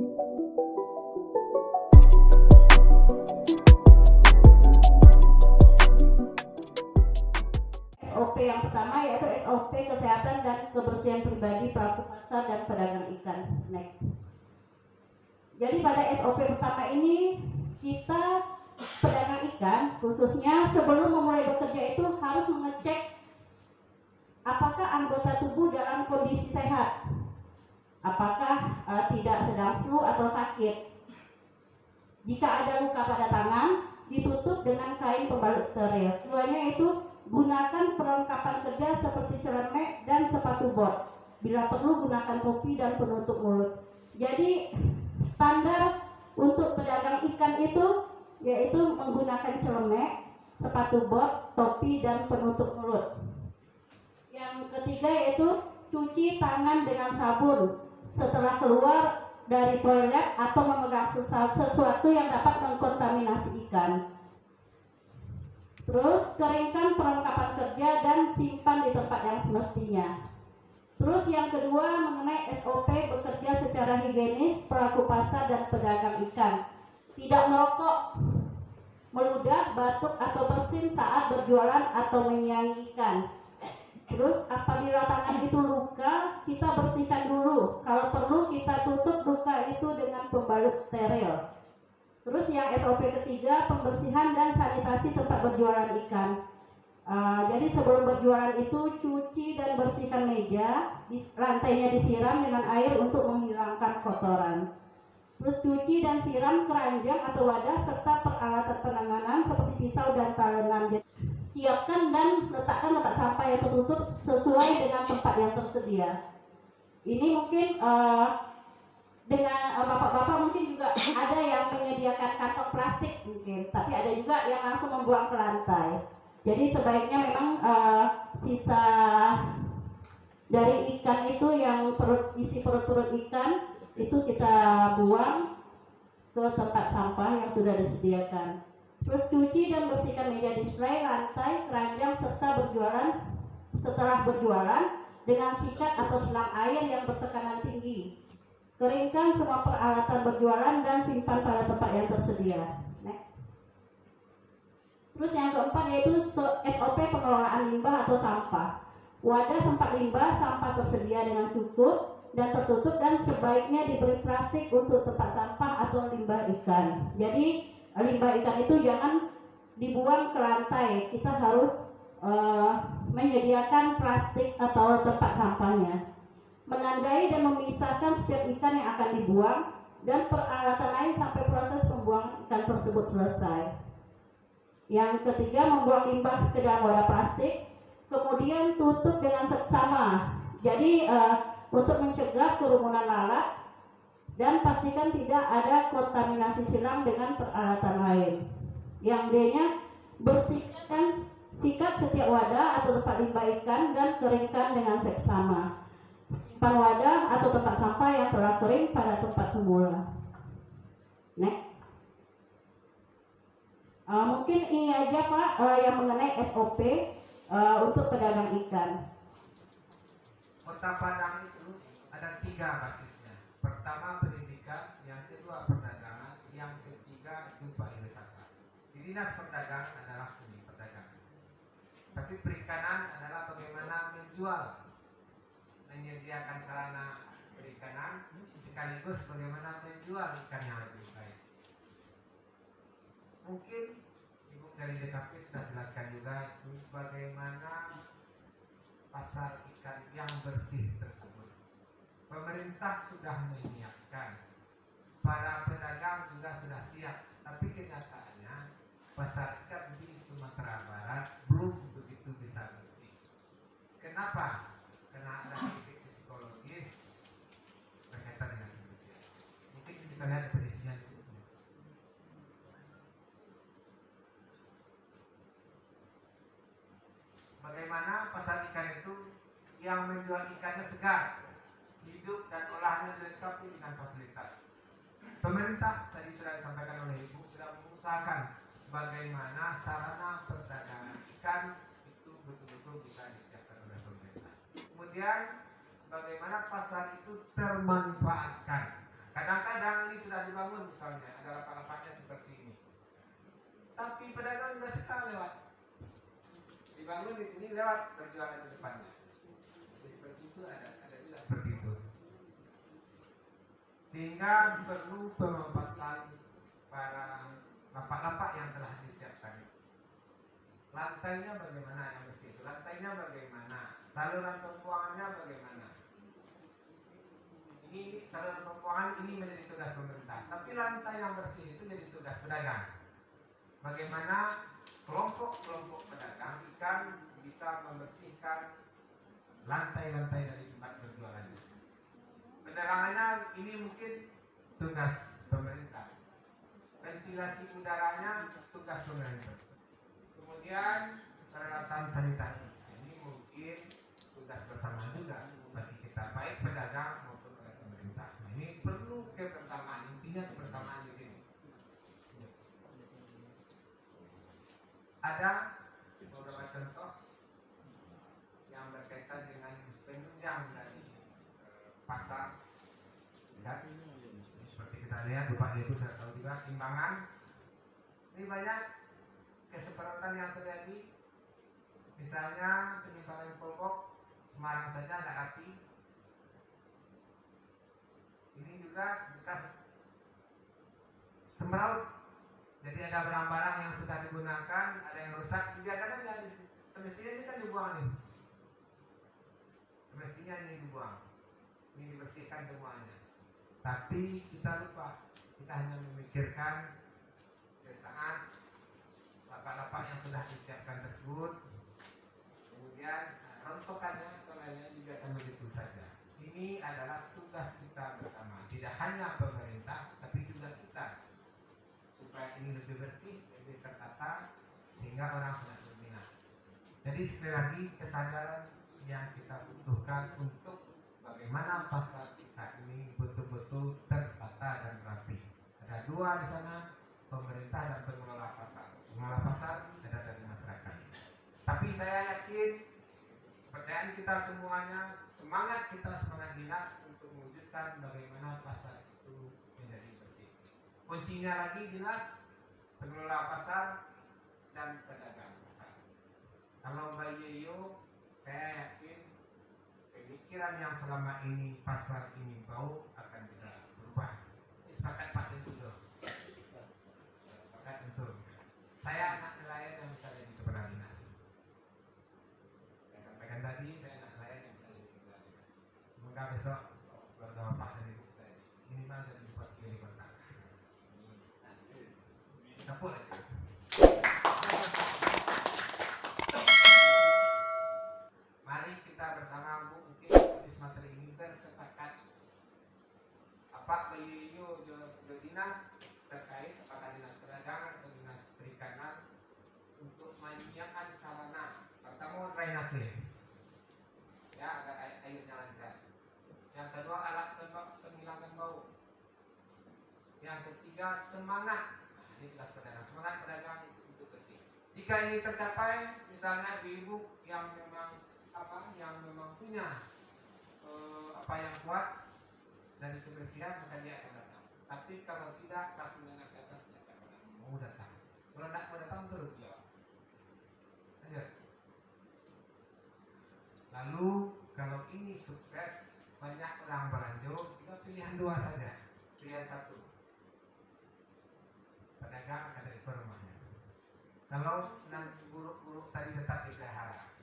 SOP yang pertama yaitu SOP kesehatan dan kebersihan pribadi pelaku pasar dan pedagang ikan. Next. Jadi pada SOP pertama ini kita pedagang ikan khususnya sebelum memulai bekerja itu harus mengecek apakah anggota tubuh dalam kondisi sehat, apakah tidak sedang flu atau sakit. Jika ada luka pada tangan, ditutup dengan kain pembalut steril. Keduanya itu gunakan perlengkapan kerja seperti celemek dan sepatu bot. Bila perlu gunakan topi dan penutup mulut. Jadi standar untuk pedagang ikan itu yaitu menggunakan celemek, sepatu bot, topi dan penutup mulut. Yang ketiga yaitu cuci tangan dengan sabun setelah keluar dari toilet atau memegang sesuatu yang dapat mengkontaminasi ikan. Terus keringkan perlengkapan kerja dan simpan di tempat yang semestinya. Terus yang kedua mengenai SOP bekerja secara higienis pelaku pasar dan pedagang ikan. Tidak merokok, meludah, batuk atau bersin saat berjualan atau menyaingi ikan. Terus apabila tangan itu luka, kita bersihkan dulu. Kalau perlu kita tutup luka itu dengan pembalut steril. Terus yang SOP ketiga, pembersihan dan sanitasi tempat berjualan ikan. Jadi sebelum berjualan itu cuci dan bersihkan meja, lantainya disiram dengan air untuk menghilangkan kotoran. Terus cuci dan siram keranjang atau wadah serta peralatan penanganan seperti pisau dan talengan. Siapkan dan letakkan tempat sampah yang tertutup sesuai dengan tempat yang tersedia. Ini mungkin dengan bapak-bapak mungkin juga ada yang menyediakan kantong plastik mungkin, tapi ada juga yang langsung membuang ke lantai. Jadi sebaiknya memang sisa dari ikan itu yang isi perut-perut ikan itu kita buang ke tempat sampah yang sudah disediakan. Terus cuci dan bersihkan meja display, lantai, keranjang setelah berjualan dengan sikat atau selang air yang bertekanan tinggi. Keringkan semua peralatan berjualan dan simpan pada tempat yang tersedia. Next. Terus yang keempat yaitu SOP pengelolaan limbah atau sampah. Wadah tempat limbah sampah tersedia dengan cukup dan tertutup dan sebaiknya diberi plastik untuk tempat sampah atau limbah ikan. Jadi limbah ikan itu jangan dibuang ke lantai. Kita harus menyediakan plastik atau tempat sampahnya. Menandai dan memisahkan setiap ikan yang akan dibuang dan peralatan lain sampai proses pembuangan ikan tersebut selesai. Yang ketiga, membuang limbah ke dalam wadah plastik, kemudian tutup dengan seksama. Jadi untuk mencegah kerumunan lalat dan pastikan tidak ada kontaminasi silang dengan peralatan lain. Yang D-nya, bersihkan sikat setiap wadah atau tempat limbah ikan dan keringkan dengan seksama. Simpan wadah atau tempat sampah yang telah kering pada tempat semula. Next. Mungkin ini aja Pak yang mengenai SOP untuk pedagang ikan. Kota Padang itu ada 3 basisnya. Pertama pendidikan, yang kedua perdagangan, yang ketiga itu pariwisata. Di dinas perdagangan adalah perdagangan. Tapi perikanan adalah bagaimana menjual, menyediakan sarana perikanan sekaligus bagaimana menjual ikan yang lebih baik. Mungkin Ibu dari DKP sudah jelaskan juga itu bagaimana pasar ikan yang bersih tersebut. Pemerintah sudah menyiapkan, para pedagang juga sudah siap, tapi kenyataannya pasar ikan di Sumatera Barat belum begitu bisa bersih. Kenapa? Karena ada sedikit psikologis berkaitan dengan kebersihan. Mungkin kita lihat definisinya itu. Bagaimana pasar ikan itu yang menjual ikannya segar, hidup dan olahannya dilengkapi dengan fasilitas. Pemerintah tadi sudah disampaikan oleh Ibu sudah mengusahakan bagaimana sarana perdagangan ikan itu betul-betul bisa disiapkan oleh pemerintah. Kemudian bagaimana pasar itu termanfaatkan. Kadang-kadang ini sudah dibangun misalnya, ada lapak-lapaknya seperti ini. Tapi pedagang juga suka lewat. Dibangun di sini lewat berjualan di depannya. Masih seperti itu ada juga seperti itu. Sehingga perlu pemanfaatan para lapak-lapak yang telah disiapkan. Lantainya bagaimana yang bersih? Lantainya bagaimana? Saluran pembuangannya bagaimana? Ini saluran pembuangan ini menjadi tugas pemerintah. Tapi lantai yang bersih itu jadi tugas pedagang. Bagaimana kelompok-kelompok pedagang ikan bisa membersihkan lantai-lantai dari tempat berjualannya. Penerangannya ini mungkin tugas pemerintah. Ventilasi udaranya tugas pemerintah. Kemudian peralatan sanitasi ini mungkin tugas bersama juga bagi kita, baik pedagang maupun oleh pemerintah. Ini perlu kebersamaan, intinya kebersamaan di sini. Ada beberapa contoh yang berkaitan dengan penunjang dari pasar. Lihat, seperti kita lihat, Bapak itu sudah tahu juga timbangan. Ini banyak keseparatan yang terjadi. Misalnya penyimpanan Polbok Semarang saja ada api. Ini juga bekas semraut. Jadi ada barang-barang yang sudah digunakan, ada yang rusak, dibiarkan aja. Semestinya ini kan dibuang nih. Semestinya ini dibuang. Ini dibersihkan semuanya. Tapi kita lupa. Kita hanya memikirkan sesaat lapak-lapak yang sudah disiapkan tersebut. Kemudian rontokannya atau lainnya juga akan begitu saja. Ini adalah tugas kita bersama. Tidak hanya pemerintah, tapi juga kita. Supaya ini lebih bersih, lebih tertata, sehingga orang sangat berminat. Jadi sekali lagi kesadaran yang kita butuhkan untuk bagaimana pasar kita ini betul-betul tertata dan rapi. Ada dua di sana, pemerintah dan pengelola pasar. Pengelola pasar ada dari masyarakat. Tapi saya yakin kepercayaan kita semuanya, semangat dinas untuk mewujudkan bagaimana pasar itu menjadi bersih. Kuncinya lagi dinas, pengelola pasar, dan pedagang pasar. Kalau Mbak Yeyo, saya yakin pemikiran yang selama ini pasar ini bau akan bisa berubah. Ini sepakat Pak Tentu. Sepakat Tentu. Saya anak nelayan yang bisa jadi kepala dinas. Saya sampaikan tadi, saya anak nelayan yang bisa jadi kepala dinas. Semoga besok keluarga Bapak dan Ibu saya minimal jadi bupati wali kota. Dapur aja. Mari kita bersama Bu, mungkin tulis materi ini bersepakat apa beliau dinas terkait apakah dinas perdagangan atau dinas perikanan untuk menyediakan sarana. Pertama drainase, ya agar airnya lancar. Yang kedua alat penghilangkan bau. Yang ketiga semangat. Ini tugas pedagang, semangat pedagang untuk bersih. Jika ini tercapai, misalnya ibu-ibu yang memang punya yang kuat dari kebersihan, maka dia akan datang. Tapi kalau tidak, kelas menengah ke atas dia akan mau datang. Kalau tidak mau datang, terus jawab. Lanjut. Lalu kalau ini sukses, banyak orang berlanjut, kita pilihan dua saja, pilihan satu. Pedagang akan dari rumahnya. Kalau nanti buruk-buruk tadi tetap dipelihara.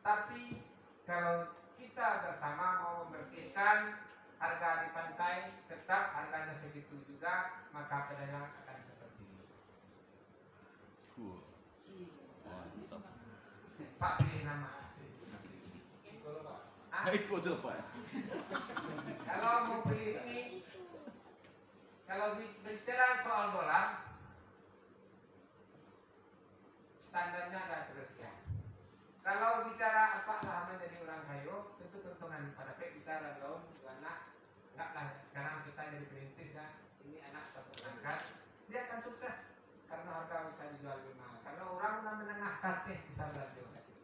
Tapi kalau kita bersama mau membersihkan harga di pantai, tetap harganya segitu juga, maka pedagang akan seperti ini. Pak pilih nama. Kalau mau pilih ini, kalau bicara soal dolar, standarnya ada kebersihan. Kalau bicara apakah menjadi orang kayu, tentu keuntungan pada pek bisa daun anak. Enggaklah sekarang kita jadi perintis ya. Ini anak terperangkat, dia akan sukses karena harga bisa dijual lebih mahal. Karena orang menengah kateh bisa belajar kasih.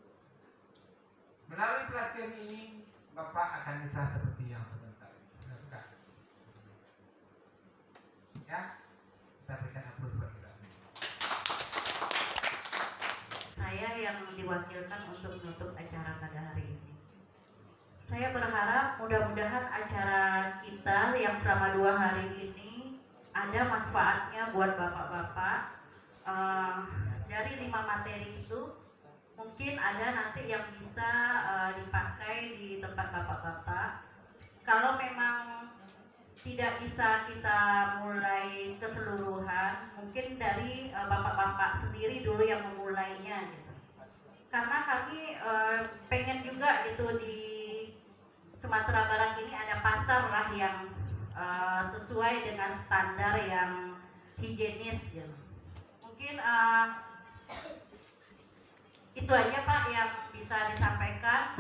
Melalui pelatihan ini, Bapak akan bisa seperti yang sebentar. Ya, kita berikan aplaus buat kita semua. Saya yang diwakilkan untuk menutup acara pada hari ini. Saya berharap mudah-mudahan acara kita yang selama 2 hari ini ada manfaatnya buat bapak-bapak. Dari 5 materi itu mungkin ada nanti yang bisa dipakai di tempat bapak-bapak. Kalau memang tidak bisa kita mulai keseluruhan, mungkin dari bapak-bapak sendiri dulu yang memulainya gitu. Karena kami pengen juga gitu di Sumatera Barat ini ada pasar lah yang sesuai dengan standar yang higienis gitu. Mungkin itu aja Pak yang bisa disampaikan.